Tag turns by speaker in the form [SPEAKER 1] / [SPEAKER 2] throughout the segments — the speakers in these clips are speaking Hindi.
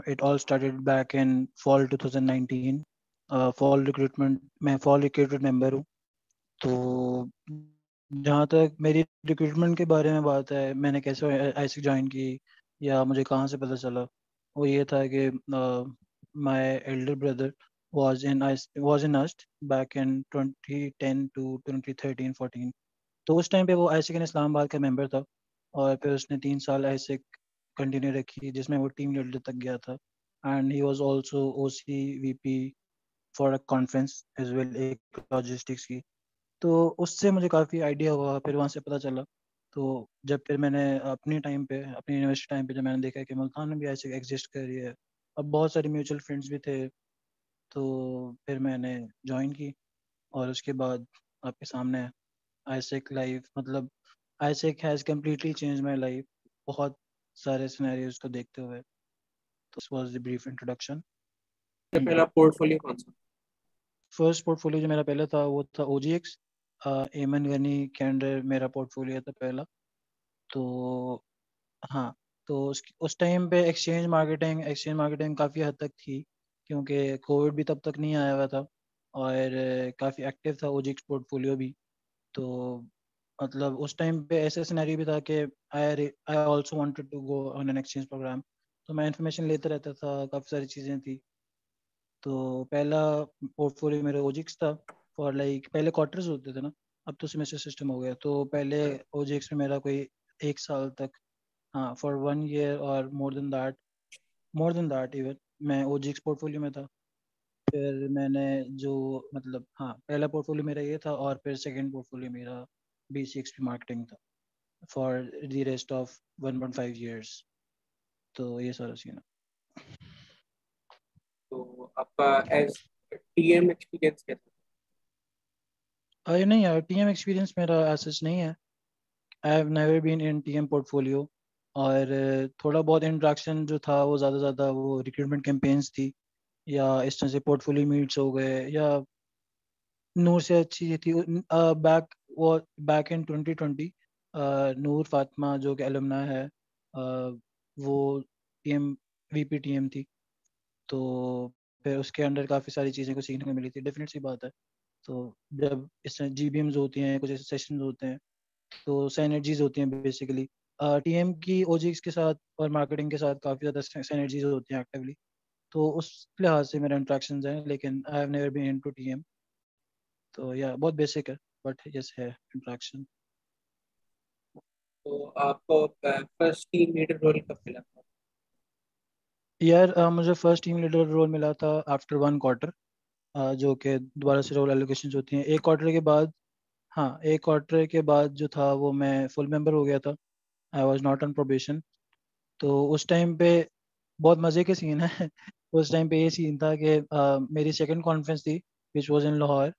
[SPEAKER 1] It all started back in fall 2019. fall recruitment मैं fall recruitment member हूँ. तो जहाँ तक मेरी रिक्रूटमेंट के बारे में बात है, मैंने कैसे आईएसएक ज्वाइन की या मुझे कहाँ से पता चला, वो ये था कि my Elder brother was in UST back in 2010 to 2013-14. तो उस टाइम पे वो आईएसएक इन इस्लामाबाद का मेंबर था, और फिर उसने 3 साल आईएसएक कंटिन्यू रखी, जिसमें वो टीम लीडर तक गया था. And he was also OC VP for a conference as well, एक लॉजिस्टिक्स की. तो उससे मुझे काफ़ी आइडिया हुआ, फिर वहाँ से पता चला. तो जब फिर मैंने अपनी टाइम पे, अपनी यूनिवर्सिटी टाइम पे, जब मैंने देखा कि मुल्तान में भी ऐसे एग्जिस्ट कर रही है, अब बहुत सारे म्यूचुअल फ्रेंड्स भी थे, तो फिर मैंने ज्वाइन की. और उसके बाद आपके सामने आईसेक लाइफ, मतलब AIESEC has completely change my life, बहुत सारे सिनेरियोज को देखते हुए. तो this was the brief introduction.
[SPEAKER 2] पहला पोर्टफोलियो कौन सा?
[SPEAKER 1] फर्स्ट पोर्टफोलियो जो मेरा पहला था वो था OGX. एमन गनी के अंडर मेरा पोर्टफोलियो था पहला. तो हाँ, तो उस टाइम पे एक्सचेंज मार्केटिंग काफ़ी हद तक थी, क्योंकि कोविड भी तब तक नहीं आया हुआ था, और काफ़ी एक्टिव था OGX पोर्टफोलियो भी. तो मतलब उस टाइम पे ऐसा सिनेरियो भी था कि I also wanted to go on an exchange programme. तो मैं इन्फॉर्मेशन लेता रहता था, काफ़ी सारी चीज़ें थी. तो पहला पोर्टफोलियो मेरा ओजिक्स था, फॉर लाइक पहले क्वार्टर्स होते थे ना, अब तो सेमेस्टर सिस्टम हो गया. तो पहले ओजिक्स में मेरा कोई 1 साल तक, हाँ, फॉर 1 ईयर और मोर देन दैट इवन, मैं ओजिक्स पोर्टफोलियो में था. फिर मैंने जो, मतलब हाँ, पहला पोर्टफोलियो मेरा ये था, और फिर सेकंड पोर्टफोलियो मेरा BCXP मार्केटिंग था for the rest of 1.5 years. तो ये सारा सीन है.
[SPEAKER 2] तो आपका एज टीएम एक्सपीरियंस कैसा?
[SPEAKER 1] अरे नहीं यार, टीएम एक्सपीरियंस मेरा ऐसा नहीं है. I have never been in TM portfolio. और थोड़ा बहुत इंट्रैक्शन जो था वो ज़्यादा वो रिक्रूटमेंट कैंपेन्स थी, या इस तरह से पोर्टफोलियो मीट्स हो गए, या नूर से अच्छी ये थी. बैक वो बैक इन 2020, नूर फातिमा जो कि एलुमना है, वो टीएम वीपी टीएम थी. तो फिर उसके अंडर काफ़ी सारी चीज़ें को सीखने को मिली थी, डेफिनेट सी बात है. तो जब इस तरह GBMs होती हैं, कुछ ऐसे सेशंस होते हैं, तो सिनर्जीज होती हैं बेसिकली. टीएम की ओजीएक्स के साथ और मार्केटिंग के साथ काफ़ी ज़्यादा सिनर्जीज होती हैं एक्टिवली. तो उस लिहाज से मेरा इंट्रैक्शंस हैं, लेकिन I have never been into TM. तो या बहुत बेसिक है, बट यस है इंट्रैक्शन.
[SPEAKER 2] तो आपको फर्स्ट टीम लीडर रोल कब मिला था?
[SPEAKER 1] यार मुझे फर्स्ट टीम लीडर रोल मिला था आफ्टर 1 क्वार्टर, जो कि दोबारा से रोल एलोकेशन होती हैं 1 क्वार्टर के बाद. हाँ, 1 क्वार्टर के बाद जो था वो मैं फुल मेंबर हो गया था. I was not on probation. तो उस टाइम पे बहुत मज़े के सीन है. उस टाइम पे ये सीन था कि मेरी सेकंड कॉन्फ्रेंस थी, विच वाज इन लाहौर.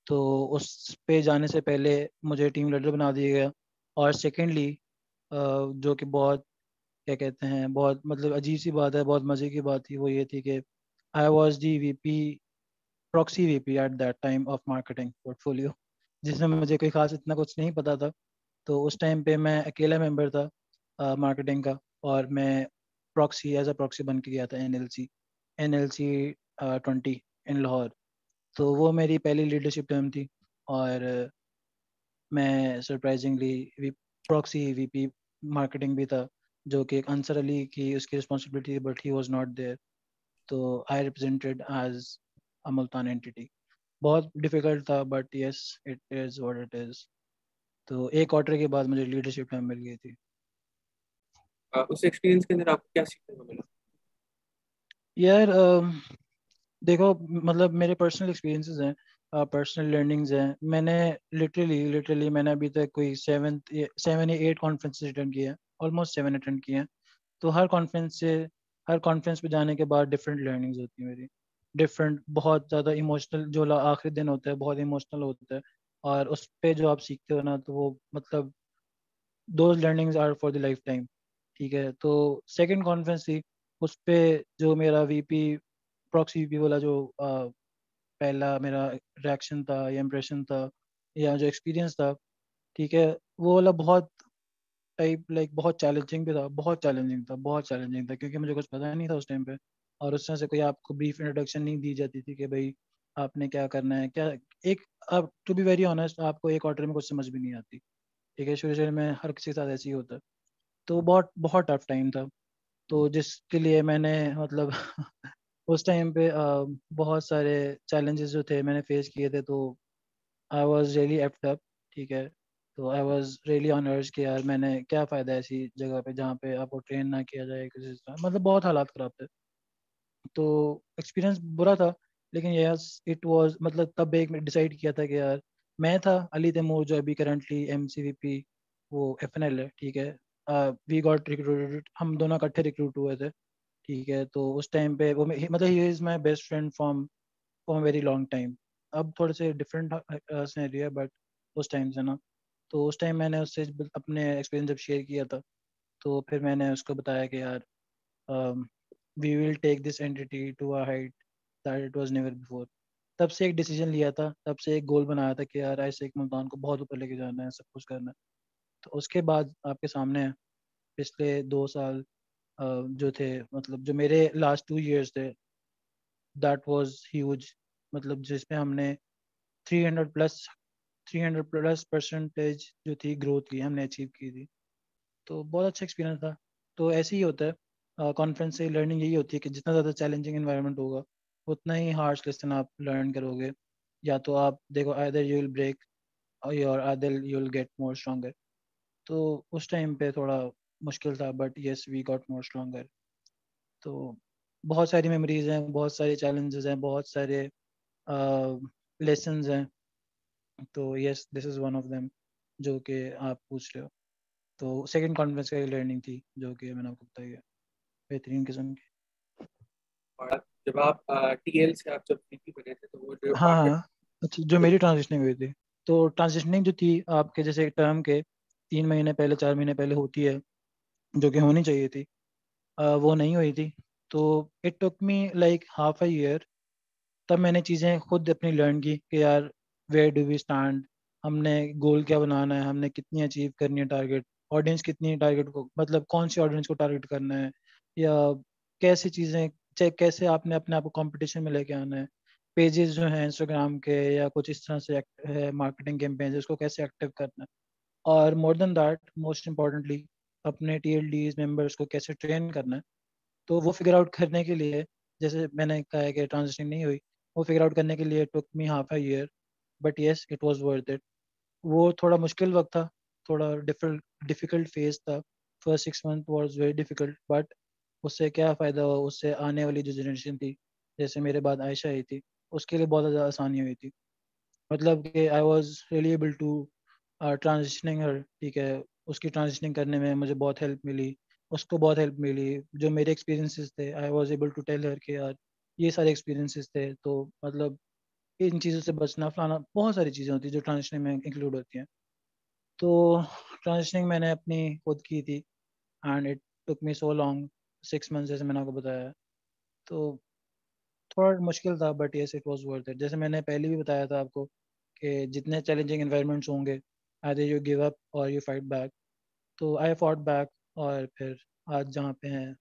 [SPEAKER 1] तो उस पे जाने से पहले मुझे टीम लीडर बना दिया गया. और सेकेंडली, जो कि बहुत, क्या कहते हैं, बहुत मतलब अजीब सी बात है, बहुत मज़े की बात थी, वो ये थी कि I was the VP, proxy VP at that time of marketing portfolio, जिसमें मुझे कोई खास इतना कुछ नहीं पता था. तो उस टाइम पे मैं अकेला मेंबर था मार्केटिंग का, और मैं प्रॉक्सी, एज अ प्रॉक्सी बन के गया था एनएलसी 20 इन लाहौर. तो वो मेरी पहली लीडरशिप टर्म थी. और मैं सरप्राइजिंगली प्रॉक्सी वीपी मार्केटिंग भी था, जो कि एक अंसर अली की उसकी responsibility, but he was not there. तो I represented as a Multan entity. बहुत डिफिकल्ट था, but yes, it is what it is. तो 1 क्वार्टर के बाद मुझे लीडरशिप टाइम मिल गई थी.
[SPEAKER 2] उस एक्सपीरियंस के अंदर आपको क्या सीखने को मिला?
[SPEAKER 1] यार देखो, मतलब मेरे पर्सनल एक्सपीरियंसेस हैं, पर्सनल लर्निंग्स हैं. मैंने लिटरली मैंने अभी तक कोई 7 या 8 कॉन्फ्रेंसेस अटेंड किए हैं, ऑलमोस्ट 7 अटेंड किए हैं. तो हर कॉन्फ्रेंस पे जाने के बाद डिफरेंट लर्निंग्स होती हैं मेरी. डिफरेंट, बहुत ज़्यादा इमोशनल, जो आखिरी दिन होता है बहुत इमोशनल होता है. और उस पे जो आप सीखते हो ना, तो वो मतलब those learnings are for the lifetime. ठीक है. तो सेकंड कॉन्फ्रेंस थी, उस पे जो मेरा वीपी, प्रॉक्सी वीपी वाला जो पहला मेरा रिएक्शन था या इम्प्रेशन था, या जो एक्सपीरियंस था, ठीक है, वो वाला बहुत टाइप लाइक बहुत चैलेंजिंग भी था, बहुत चैलेंजिंग था, बहुत चैलेंजिंग था, क्योंकि मुझे कुछ पता नहीं था उस टाइम पे। और उस तरह से कोई आपको ब्रीफ इंट्रोडक्शन नहीं दी जाती थी कि भाई आपने क्या करना है क्या। एक, अब टू बी वेरी ऑनेस्ट, आपको एक क्वार्टर में कुछ समझ भी नहीं आती। ठीक है, शुरू शुरू में हर किसी के साथ ऐसे ही होता है। तो बहुत बहुत टफ टाइम था। तो जिसके लिए मैंने मतलब उस टाइम पे बहुत सारे चैलेंजेस जो थे मैंने फेस किए थे। तो आई वॉज रियली एफ्ड अप। ठीक है, तो आई वॉज रियली ऑन अर्ज कि यार मैंने क्या फ़ायदा है ऐसी जगह पे जहाँ पे आपको ट्रेन ना किया जाए किसी तरह, मतलब बहुत हालात ख़राब थे। तो एक्सपीरियंस बुरा था, लेकिन यस इट वाज, मतलब तब एक डिसाइड किया था कि यार, मैं था अली तैमूर जो अभी करंटली MCVP वो FNL है। ठीक है, वी गॉट रिक्रूटेड, हम दोनों इकट्ठे रिक्रूट हुए थे। ठीक है, तो उस टाइम पे वो मतलब he is my best friend from very long time. अब थोड़े से डिफरेंट सिनेरियो है, बट उस टाइम से ना, तो उस टाइम मैंने उससे अपने एक्सपीरियंस जब शेयर किया था, तो फिर मैंने उसको बताया कि यार we will take this entity to a height that it was never before. तब से एक डिसीजन लिया था, तब से एक गोल बनाया था कि यार ऐसे एक मुल्तान को बहुत ऊपर लेके जाना है, सब कुछ करना है। तो उसके बाद आपके सामने है, पिछले 2 साल जो थे, मतलब जो मेरे लास्ट 2 years थे, दैट वाज ह्यूज। मतलब जिसमें हमने 300 प्लस परसेंटेज जो थी ग्रोथ की हमने अचीव की थी। तो बहुत अच्छा एक्सपीरियंस था। तो ऐसे ही होता है कॉन्फ्रेंस से लर्निंग, यही होती है कि जितना ज़्यादा चैलेंजिंग एनवायरनमेंट होगा उतना ही हार्श लेसन आप लर्न करोगे। या तो आप देखो आइदर यू विल ब्रेक और either you will get more stronger. तो उस टाइम पे थोड़ा मुश्किल था, but yes we got more stronger. तो बहुत सारी मेमोरीज हैं, बहुत सारे चैलेंजेस हैं, बहुत सारे लेसन्स हैं। तो yes this is one of them जो कि आप पूछ रहे हो। तो सेकंड कॉन्फ्रेंस का लर्निंग थी जो कि मैंने आपको बताई है, बेहतरीन किस्म की।
[SPEAKER 2] और जब आप टीएल से आप जब VP बने थे तो वो जो
[SPEAKER 1] हाँ
[SPEAKER 2] आठ
[SPEAKER 1] हाँ, अच्छा, जो मेरी ट्रांजिशनिंग हुई थी, तो ट्रांजिशनिंग जो थी आपके जैसे टर्म के 3 महीने पहले 4 महीने पहले होती है, जो कि होनी चाहिए थी, वो नहीं हुई थी। तो it took me like half a year. तब मैंने चीज़ें खुद अपनी लर्न की कि यार वेयर डू वी स्टैंड, हमने गोल क्या बनाना है, हमने कितनी अचीव करनी है टारगेट, ऑडियंस कितनी टारगेट को, मतलब कौन सी ऑडियंस को टारगेट करना है, या कैसी चीज़ें, चाहे कैसे आपने अपने आप को कंपटीशन में लेके आना है। पेजेस जो हैं इंस्टाग्राम के या कुछ इस तरह से है मार्केटिंग कैंपेन्स, उसको कैसे एक्टिव करना है। और more than that, most importantly, अपने TLDs मेंबर्स को कैसे ट्रेन करना है। तो वो फिगर आउट करने के लिए, जैसे मैंने कहा है कि ट्रांजिशन नहीं हुई, वो फिगर आउट करने के लिए took me half a year, but yes it was worth it. वो थोड़ा मुश्किल वक्त था, थोड़ा डिफिकल्ट फेज था। First 6 month was very difficult, but उससे क्या फ़ायदा हुआ, उससे आने वाली जो जनरेशन थी, जैसे मेरे बाद आयशा आई थी, उसके लिए बहुत ज़्यादा आसानी हुई थी। मतलब कि I was really able to transitioning her. ठीक है, उसकी ट्रांजिशनिंग करने में मुझे बहुत हेल्प मिली, उसको बहुत हेल्प मिली। जो मेरे एक्सपीरियंसेस थे I was able to tell her कि यार ये सारे एक्सपीरियंसेस थे, तो मतलब इन चीज़ों से बचना फलाना, बहुत सारी चीज़ें होती हैं जो ट्रांजिशनिंग में इंक्लूड होती हैं। तो ट्रांजिशनिंग मैंने अपनी खुद की थी, and it took me so long, 6 month जैसे मैंने आपको बताया। तो थोड़ा मुश्किल था, but yes it was worth it. जैसे मैंने पहले भी बताया था आपको कि जितने चैलेंजिंग एनवायरनमेंट्स होंगे, आइदर यू गिव अप और यू फाइट बैक। तो आई फॉट बैक, और फिर आज जहाँ पे हैं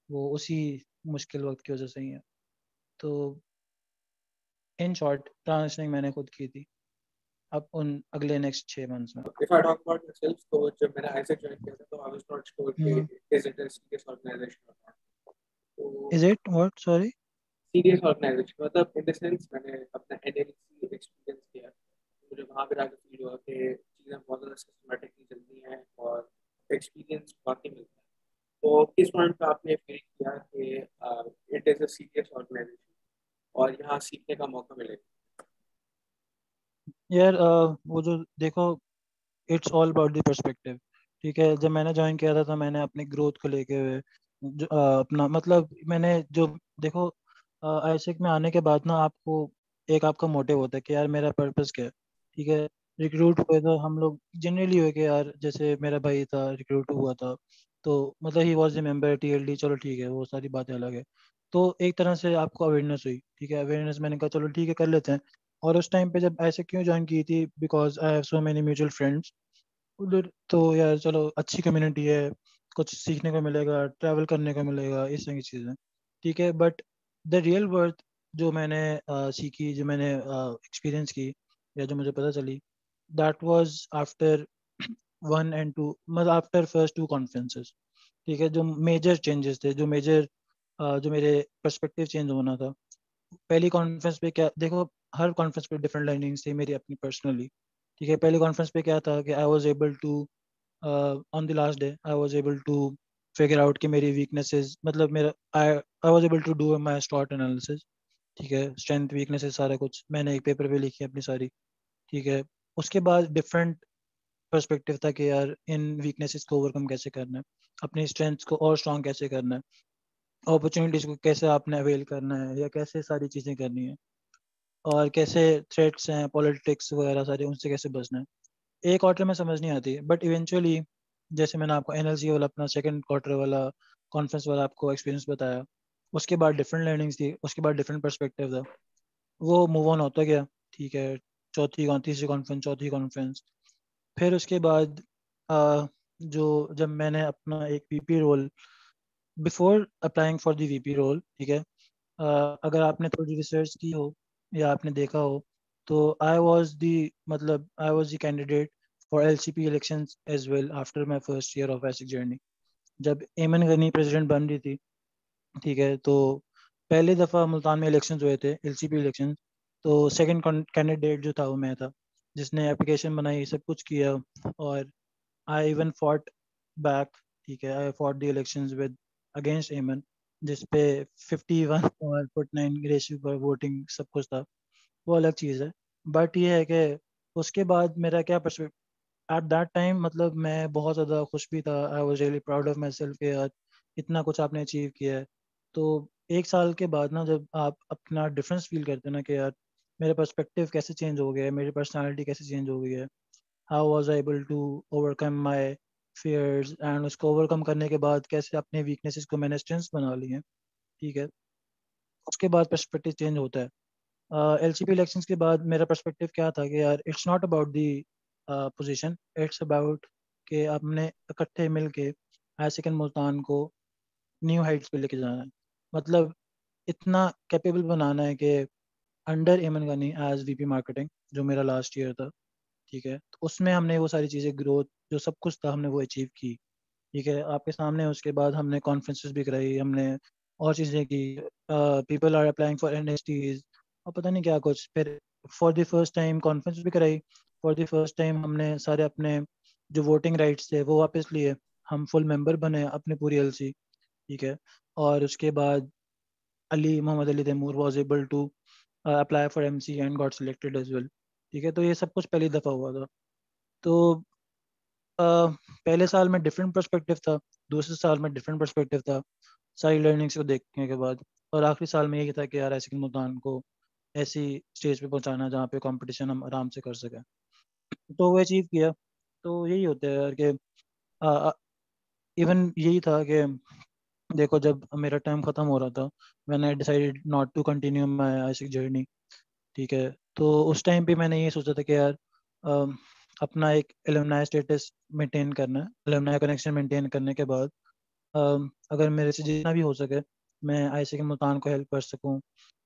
[SPEAKER 1] वो उसी मुश्किल वक्त की वजह से ही है। तो इन शॉर्ट ट्रांजिशनिंग मैंने खुद की थी, अब उन अगले नेक्स्ट 6 मंथ्स में।
[SPEAKER 2] If I talk about myself, तो जब मैंने आईसेक ज्वाइन किया था तो I was not sure कि is it a serious organization or not. तो
[SPEAKER 1] is it what, sorry?
[SPEAKER 2] Serious organisation मतलब इन द सेंस मैंने अपना NLC एक्सपीरियंस किया, मुझे वहाँ पे जाकर फील हुआ कि चीज़ें बहुत ज़्यादा सिस्टमेटिकली चलती हैं और एक्सपीरियंस वाकई मिलता है। तो किस पॉइंट पे आपने फील किया कि it is a serious organisation और यहाँ सीखने का मौका मिलेगा?
[SPEAKER 1] यार वो जो देखो, it's all about the perspective. ठीक है, जब मैंने ज्वाइन किया था तो मैंने अपनी ग्रोथ को लेके हुए अपना मतलब मैंने जो देखो, आईसेक में आने के बाद ना आपको एक आपका मोटिव होता है कि यार मेरा पर्पस क्या है। ठीक है, रिक्रूट हुए तो हम लोग जनरली हुए कि यार जैसे मेरा भाई था रिक्रूट हुआ था, तो मतलब he was a member TLD, चलो ठीक है, वो सारी बातें अलग है। तो एक तरह से आपको अवेयरनेस हुई। ठीक है, अवेयरनेस मैंने कहा चलो ठीक है कर लेते हैं। और उस टाइम पे जब ऐसे क्यों ज्वाइन की थी, because I have so many mutual friends उधर तो यार चलो अच्छी कम्युनिटी है, कुछ सीखने को मिलेगा, ट्रैवल करने को मिलेगा, इस तरह की चीज़ें, ठीक है। बट द रियल वर्थ जो मैंने सीखी, जो मैंने एक्सपीरियंस की, या जो मुझे पता चली, दैट वाज आफ्टर 1 and 2, मतलब आफ्टर फर्स्ट 2 कॉन्फ्रेंसेस, ठीक है। जो मेजर चेंजेस थे, जो मेरे पर्सपेक्टिव चेंज होना था। पहली कॉन्फ्रेंस पे क्या देखो, हर कॉन्फ्रेंस पे डिफरेंट लर्निंग्स थी मेरी अपनी पर्सनली, ठीक है। पहली कॉन्फ्रेंस पे क्या था कि I was able to on the last day I was able to figure out कि मेरी वीकनेसेस, मतलब मेरा I was able to do my स्टॉट एनालिसिस, ठीक है। स्ट्रेंथ वीकनेसेस सारा कुछ मैंने एक पेपर पे लिखी अपनी सारी, ठीक है। उसके बाद डिफरेंट पर्सपेक्टिव था कि यार इन वीकनेसेस को ओवरकम कैसे करना है, अपनी स्ट्रेंथ्स को और स्ट्रॉन्ग कैसे करना है, अपॉर्चुनिटीज को कैसे आपने अवेल करना है, या कैसे सारी चीज़ें करनी है, और कैसे थ्रेट्स हैं पॉलिटिक्स वगैरह सारे, उनसे कैसे बचना है। एक क्वार्टर में समझ नहीं आती, बट इवेंचुअली जैसे मैंने आपको एनएलसी वाला अपना सेकंड क्वार्टर वाला कॉन्फ्रेंस वाला आपको एक्सपीरियंस बताया, उसके बाद डिफरेंट लर्निंग्स थी, उसके बाद डिफरेंट पर्सपेक्टिव था, वो मूव ऑन होता गया, ठीक है। तीसरी कॉन्फ्रेंस, चौथी कॉन्फ्रेंस, फिर उसके बाद जो जब मैंने अपना एक VP role, before applying for the VP role, ठीक है, अगर आपने थोड़ी रिसर्च की हो या आपने देखा हो, तो I was the candidate for LCP elections as well after my first year of AIESEC journey. जब एमन गनी प्रेसिडेंट बन रही थी, ठीक है, तो पहली दफ़ा मुल्तान में इलेक्शंस हुए थे, एलसीपी इलेक्शन। तो सेकंड कैंडिडेट जो था वो मैं था, जिसने एप्लीकेशन बनाई, सब कुछ किया, और आई इवन फॉट बैक, ठीक है। I fought the elections with against Eman, जिसपे 51.9 रेशियो पर वोटिंग सब कुछ था, वो अलग चीज़ है। बट ये है कि उसके बाद मेरा क्या एट दैट टाइम, मतलब मैं बहुत ज़्यादा खुश भी था, आई was really proud of my self कि यार इतना कुछ आपने अचीव किया है। तो एक साल के बाद ना, जब आप अपना डिफरेंस फील करते हैं ना कि यार मेरा पर्सपेक्टिव कैसे चेंज हो गया है, मेरी पर्सनालिटी कैसे चेंज हो गई है, how was I able to overcome my fears, and उसको ओवरकम करने के बाद कैसे अपने वीकनेसेस को मैंने स्ट्रेंथ्स बना ली हैं, ठीक है। उसके बाद पर्सपेक्टिव चेंज होता है। एलसीपी इलेक्शंस के बाद मेरा पर्सपेक्टिव क्या था कि यार it's not about the position, it's about कि आपने इकट्ठे मिल के आशिकन मुल्तान को न्यू हाइट्स पे लेके जाना है। मतलब इतना कैपेबल बनाना है कि अंडर एमन गनी एज वीपी मार्केटिंग, जो मेरा लास्ट ईयर था, ठीक है, तो उसमें हमने वो सारी चीज़ें, ग्रोथ जो सब कुछ था, हमने वो अचीव की, ठीक है, आपके सामने। उसके बाद हमने कॉन्फ्रेंसेस भी कराई, हमने और चीज़ें की, पीपल आर अप्लाइंग फॉर एनएसटीज, और पता नहीं क्या कुछ। फिर for the first time conference भी कराई, फॉर द फर्स्ट टाइम हमने सारे अपने जो वोटिंग राइट्स थे वो वापस लिए, हम फुल मेंबर बने अपनी पूरी एलसी, ठीक है। और उसके बाद Ali Mohammad Ali Taimur was able to apply for MC and got selected as well, ठीक है। तो ये सब कुछ पहली दफ़ा हुआ था। तो पहले साल में डिफरेंट पर्सपेक्टिव था, दूसरे साल में डिफरेंट पर्सपेक्टिव था, सारी लर्निंग्स को देखने के बाद। और आखिरी साल में यही था कि यार ऐसे मुल्तान को ऐसी स्टेज पे पहुंचाना जहाँ पे कंपटीशन हम आराम से कर सकें, तो वो अचीव किया। तो यही होता है यार कि इवन यही था कि देखो, जब मेरा टाइम ख़त्म हो रहा था, मैंने decided not to continue my AIESEC journey, ठीक है। तो उस टाइम पे मैंने ये सोचा था कि यार अम, अपना एक एलुमनाई स्टेटस मेंटेन करना है, एलुमनाई कनेक्शन मेंटेन करने के बाद अगर मेरे से जितना भी हो सके मैं आईसी के मुल्तान को हेल्प कर सकूं।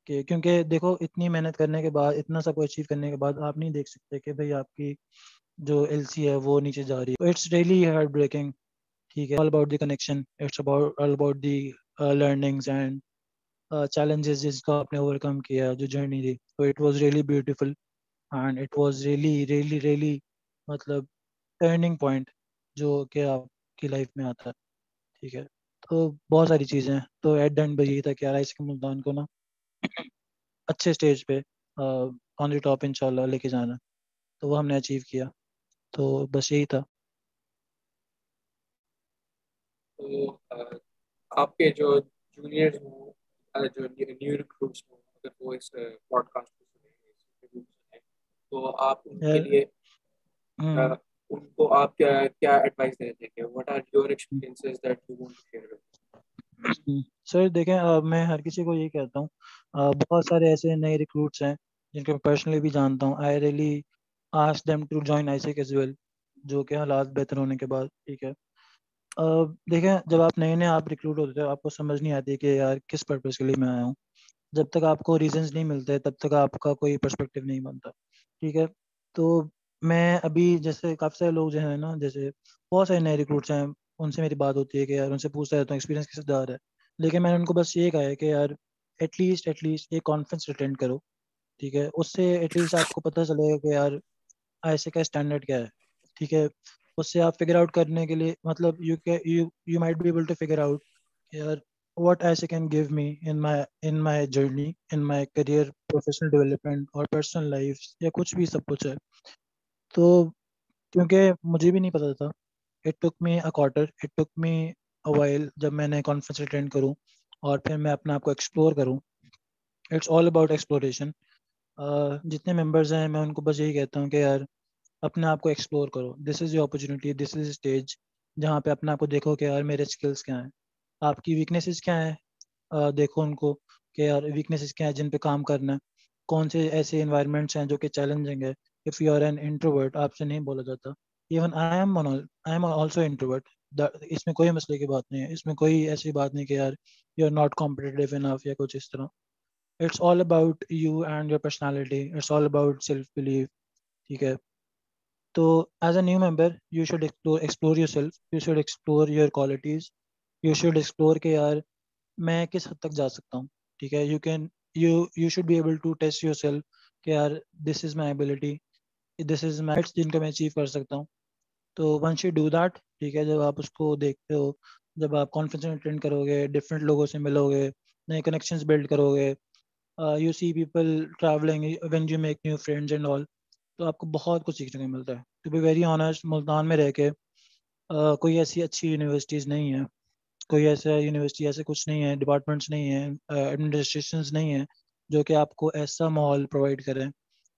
[SPEAKER 1] कि क्योंकि देखो, इतनी मेहनत करने के बाद, इतना सब अचीव करने के बाद आप नहीं देख सकते कि भाई आपकी जो एलसी है वो नीचे जा रही है। इट्स रियली हार्ट ब्रेकिंग, ठीक है। All about the connection, it's about all about the learnings and challenges जिसको आपने ओवरकम किया, जो जर्नी थी। तो it was really beautiful, and it was really really really, मतलब टर्निंग पॉइंट जो कि आपकी लाइफ में आता है, ठीक है। तो बहुत सारी चीज़ें हैं, तो एट द एंड यही था कि यार इसके मुल्तान को ना अच्छे स्टेज पे ऑन द टॉप इंशाल्लाह लेके जाना, तो वो हमने अचीव किया। तो बस यही था।
[SPEAKER 2] तो आपके जो जूनियर्स हों, जो न्यू रिक्रूट्स हों, अगर वो इस पॉडकास्ट को सुने, इस इंटरव्यू को सुने, तो आप उनके
[SPEAKER 1] यार
[SPEAKER 2] लिए
[SPEAKER 1] हम्म,
[SPEAKER 2] uh, उनको आप क्या क्या एडवाइस देना चाहेंगे? What are your experiences that you want to share?
[SPEAKER 1] Sir देखें, मैं हर किसी को यही कहता हूँ, बहुत सारे ऐसे नए रिक्रूट्स हैं जिनको मैं पर्सनली भी जानता हूँ। I really ask them to join AIESEC as well, जो कि हालात बेहतर होने के बाद, ठीक है। देखें, जब आप नए नए आप रिक्रूट होते हो, आपको समझ नहीं आती कि यार किस पर्पज़ के लिए मैं आया हूँ। जब तक आपको रीजंस नहीं मिलते तब तक आपका कोई पर्सपेक्टिव नहीं बनता, ठीक है। तो मैं अभी, जैसे काफ़ी सारे लोग जो है ना, जैसे बहुत सारे नए रिक्रूट्स हैं, उनसे मेरी बात होती है कि यार, उनसे पूछता रहता हूँ एक्सपीरियंस कैसे जा रहा है। लेकिन मैंने उनको बस ये कहा है कि यार, एटलीस्ट एक कॉन्फ्रेंस अटेंड करो, ठीक है। उससे एटलीस्ट आपको पता चलेगा कि यार ऐसे का स्टैंडर्ड क्या है, ठीक है। उससे आप फिगर आउट करने के लिए, मतलब you might be able to figure out यार what ऐसे can give me in my journey, in my career, professional development और पर्सनल लाइफ, या कुछ भी, सब कुछ है। तो क्योंकि मुझे भी नहीं पता था, it took me a quarter, it took me a while, जब मैंने कॉन्फ्रेंस अटेंड करूं और फिर मैं अपने आप को एक्सप्लोर करूं। It's all about exploration. जितने मेंबर्स हैं, मैं उनको बस यही कहता हूँ कि यार, अपने आप को एक्सप्लोर करो। This is your opportunity, this is stage जहाँ पे अपने आप को देखो कि यार मेरे स्किल्स क्या हैं, आपकी वीकनेसेस क्या हैं। देखो उनको कि यार वीकनेसेस क्या है जिन पे काम करना है। कौन से ऐसे इन्वायरमेंट्स हैं जो कि चैलेंजिंग है। If you are an introvert, आपसे नहीं बोला जाता। Even I am also introvert. इसमें कोई मसले की बात नहीं है, इसमें कोई ऐसी बात नहीं कि यार you are not competitive enough या कुछ इस तरह। It's all about you and your personality, it's all about self believe, ठीक है। तो as a new member, you should explore your self, you should explore your qualities, you should explore के यार मैं किस हद तक जा सकता हूँ, ठीक है। You should be able to test your self कि यार this is my ability, this is my जिनका मैं अचीव कर सकता हूँ। तो वंस यू डू दैट, ठीक है, जब आप उसको देखते हो, जब आप कॉन्फ्रेंस अटेंड करोगे, डिफरेंट लोगों से मिलोगे, नए कनेक्शंस बिल्ड करोगे, you see people travelling, when you make new friends and all, तो आपको बहुत कुछ सीखने को मिलता है। To be very honest, Multan में रह के कोई ऐसी अच्छी यूनिवर्सिटीज़ नहीं है, कोई ऐसा यूनिवर्सिटी, ऐसे कुछ नहीं है, डिपार्टमेंट्स नहीं है, एडमिनिस्ट्रेशंस नहीं है जो कि आपको ऐसा माहौल प्रोवाइड करें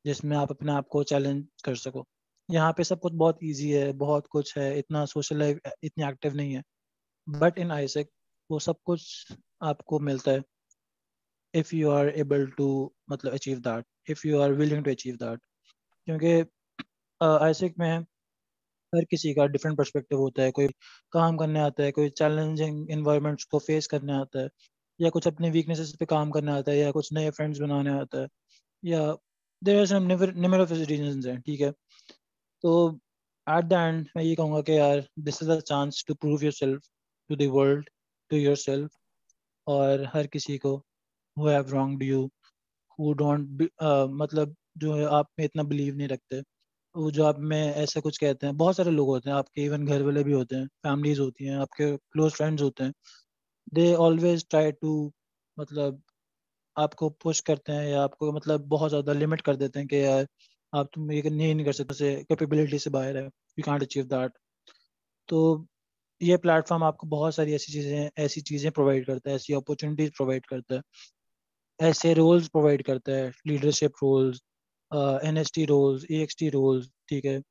[SPEAKER 1] जिसमें आप अपने आप को चैलेंज कर सको। यहाँ पे सब कुछ बहुत इजी है, बहुत कुछ है, इतना सोशल लाइफ इतनी एक्टिव नहीं है। बट इन आईसेक वो सब कुछ आपको मिलता है, if you are able to, मतलब achieve that, if you are willing to achieve that. क्योंकि आईसेक में हर किसी का डिफरेंट पर्सपेक्टिव होता है। कोई काम करने आता है, कोई चैलेंजिंग इन्वायरमेंट्स को फेस करने आता है, या कुछ अपने वीकनेसेस पे काम करने आता है, या कुछ नए फ्रेंड्स बनाने आता है, या there are some number of reasons हैं, ठीक है। तो एट द एंड मैं ये कहूँगा कि यार, this is a chance to prove your self to the world, to your self, और हर किसी को who have wronged you, who don't, मतलब जो है आप में इतना बिलीव नहीं रखते, वो जो आप में ऐसा कुछ कहते हैं। बहुत सारे लोग होते हैं आपके, इवन घर वाले भी होते हैं, फैमिलीज होती हैं, आपके क्लोज फ्रेंड्स होते हैं। दे ऑलवेज ट्राई टू, मतलब आपको पुश करते हैं, या आपको मतलब बहुत ज़्यादा लिमिट कर देते हैं कि यार आप, तुम ये नहीं कर सकते, से कैपेबिलिटी से बाहर है, यू कांट अचीव दैट। तो ये प्लेटफॉर्म आपको बहुत सारी ऐसी चीज़ें प्रोवाइड करता है, ऐसी अपॉर्चुनिटीज प्रोवाइड करता है, ऐसे रोल्स प्रोवाइड करता है, leadership roles, NST roles, EXT roles, ठीक है,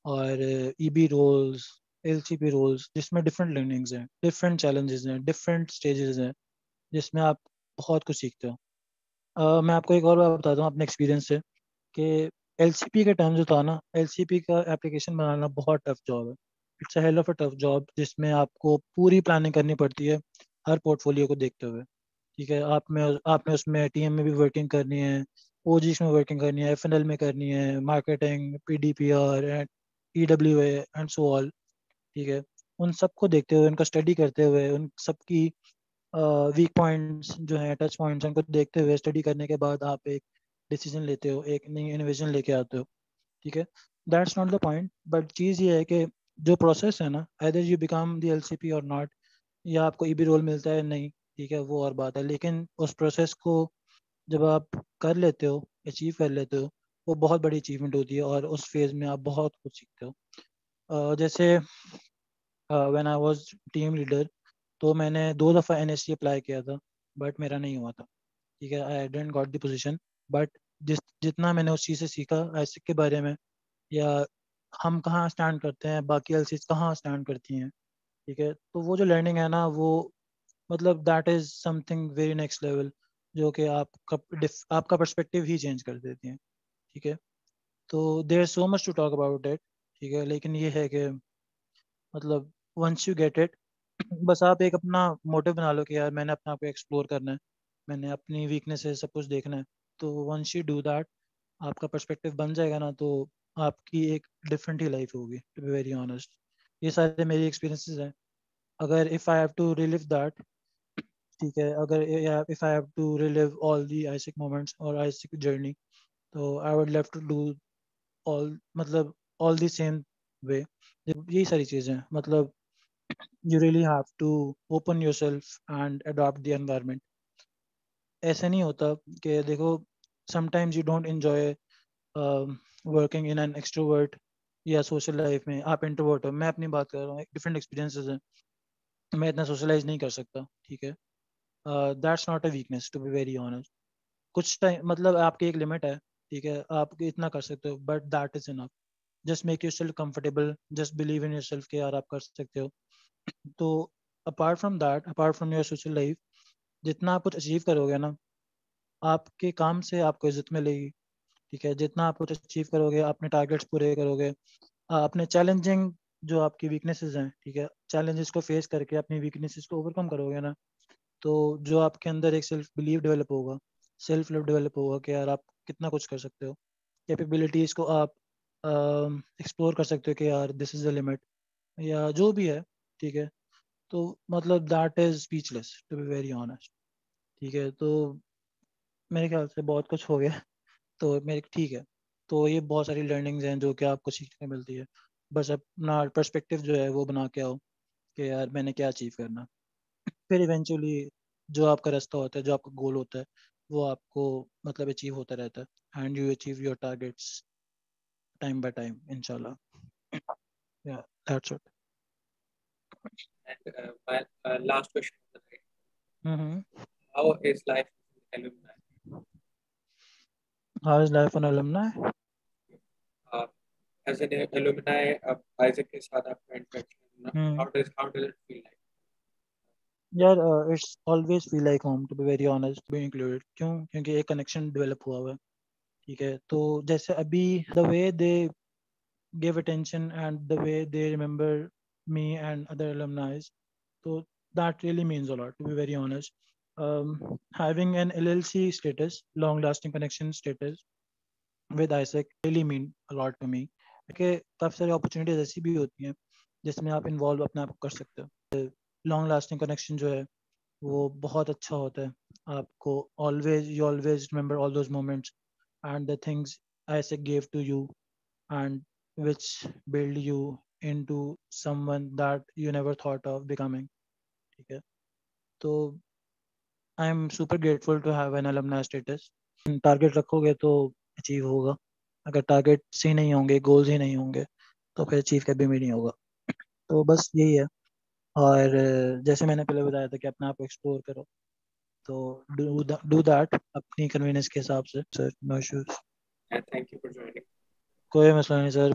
[SPEAKER 1] और ईबी रोल्स, एलसीपी रोल्स, जिसमें डिफरेंट लर्निंग्स हैं, डिफरेंट चैलेंजेस हैं, डिफरेंट स्टेजेस हैं, जिसमें आप बहुत कुछ सीखते हो। मैं आपको एक और बात बताता हूँ अपने एक्सपीरियंस से, कि एलसीपी का टाइम जो था ना, एलसीपी का एप्लीकेशन बनाना बहुत टफ जॉब है। It's a hell of a tough job, जिसमें आपको पूरी प्लानिंग करनी पड़ती है, हर पोर्टफोलियो को देखते हुए, ठीक है। आपने उसमें टीएम में भी वर्किंग करनी है, ओजीस में वर्किंग करनी है, एफएनएल में करनी है, marketing, PDPR and EWA and so all, ठीक है। उन सबको देखते हुए, उनका स्टडी करते हुए, उन सबकी वीक पॉइंट्स जो हैं, टच पॉइंट्स, उनको देखते हुए, स्टडी करने के बाद आप एक डिसीजन लेते हो, एक नई इनोवेशन लेके आते हो, ठीक है। That's not the point, but चीज़ ये है कि जो प्रोसेस है ना, either you become the LCP और नॉट, या आपको ईबी रोल मिलता है नहीं, ठीक है, वो और बात है। लेकिन उस प्रोसेस को जब आप कर लेते हो, अचीव कर लेते हो, वो बहुत बड़ी अचीवमेंट होती है, और उस फेज़ में आप बहुत कुछ सीखते हो। जैसे when I was team leader, तो मैंने 2 दफ़ा एनएससी अप्लाई किया था, बट मेरा नहीं हुआ था, ठीक है। I didn't got the position. But जितना मैंने उस चीज़ से सीखा, आईसिक के बारे में, या हम कहाँ स्टैंड करते हैं, बाकी एलसीज कहाँ स्टैंड करती हैं, ठीक है, तो वो जो लर्निंग है ना, वो मतलब that is something very next level, जो कि आपका पर्सपेक्टिव ही चेंज कर देती हैं, ठीक है। तो there so much to talk about it, ठीक है, लेकिन ये है कि मतलब वंस यू गेट इट, बस आप एक अपना मोटिव बना लो कि यार मैंने अपने आप को एक्सप्लोर करना है, मैंने अपनी वीकनेसेस सब कुछ देखना है। तो वंस यू डू दैट, आपका पर्सपेक्टिव बन जाएगा ना, तो आपकी एक डिफरेंट ही लाइफ होगी, टू बी वेरी ऑनेस्ट। ये सारे मेरी एक्सपीरियंसेस हैं। अगर if I have to relive that, ठीक है, अगर if I have to relive all the आइसिक मोमेंट्स और आइसिक जर्नी, तो I would love to do all, मतलब ऑल दी सेम वे। यही सारी चीज़ें हैं, मतलब you really have to open yourself and adopt the environment. ऐसे नहीं होता कि देखो, sometimes you don't enjoy working in an extrovert या सोशल लाइफ में आप इंट्रोवर्ट हो, मैं अपनी बात कर रहा हूँ, डिफरेंट एक्सपीरियंसेस हैं, मैं इतना सोशलाइज नहीं कर सकता, ठीक है। That's not a weakness, to be very honest. कुछ टाइम मतलब आपकी एक लिमिट है, ठीक है, आप इतना कर सकते हो, but that is enough. Just make your self comfortable, just believe in your self कि यार आप कर सकते हो। तो apart from that, apart from your social life, जितना आप कुछ अचीव करोगे ना, आपके काम से आपको इज्जत मिलेगी, ठीक है। जितना आप कुछ अचीव करोगे, अपने टारगेट्स पूरे करोगे, अपने चैलेंजिंग जो आपकी वीकनेसेस हैं, ठीक है, चैलेंजेस को फेस करके अपनी वीकनेसेस को ओवरकम करोगे ना, तो जो आपके अंदर एक सेल्फ बिलीव डेवलप होगा, सेल्फ लव डेवलप होगा कि यार आप कितना कुछ कर सकते हो, कैपेबिलिटीज़ को आप एक्सप्लोर कर सकते हो कि यार दिस इज़ द लिमिट, या जो भी है, ठीक है। तो मतलब that is speechless, to be very honest, ठीक है। तो मेरे ख्याल से बहुत कुछ हो गया, तो मेरे ठीक है। तो ये बहुत सारी लर्निंग्स हैं जो कि आपको सीखने को मिलती है। बस अपना पर्सपेक्टिव जो है वो बना के आओ कि यार मैंने क्या अचीव करना, फिर इवेंचुअली जो आपका रास्ता होता है, जो आपका गोल होता है, वो आपको मतलब अचीव होता रहता है, and you achieve your targets time by time, इंशाल्लाह। या that's it.
[SPEAKER 2] And my last question of the night:
[SPEAKER 1] hmm.
[SPEAKER 2] how is life as an alumni?
[SPEAKER 1] How is life on alumni?
[SPEAKER 2] Uh, as an alumni, Isaac के साथ आपका interaction,
[SPEAKER 1] hmm.
[SPEAKER 2] how does it feel like?
[SPEAKER 1] यार it's always feel like home, to be very honest, be included. क्यों? क्योंकि एक कनेक्शन डेवलप हुआ हुआ है, ठीक है। तो जैसे अभी the way they give attention and the way they remember me and other alumni, so that really means a lot, to be very honest. Having an LLC status, long lasting connection status with Isaac really mean a lot to me, कि काफ़ी सारी अपॉर्चुनिटीज ऐसी भी होती हैं जिसमें आप इन्वॉल्व अपने आप को कर सकते हो। लॉन्ग लास्टिंग कनेक्शन जो है वो बहुत अच्छा होता है। आपको always you always remember all those moments and the things Isaac gave to you, and which build you into someone that you never thought of becoming, ठीक है। तो I am super grateful to have an alumni status। Target रखोगे तो अचीव होगा, अगर टारगेट्स ही नहीं होंगे, गोल्स ही नहीं होंगे, तो फिर अचीव कभी भी नहीं होगा। तो बस यही है। और जैसे मैंने पहले बताया था कि अपने आप को एक्सप्लोर करो, तो डू दैट अपनी कन्वीनियंस के हिसाब से, sir, no issues.
[SPEAKER 2] And thank you for joining.
[SPEAKER 1] कोई मसला नहीं सर।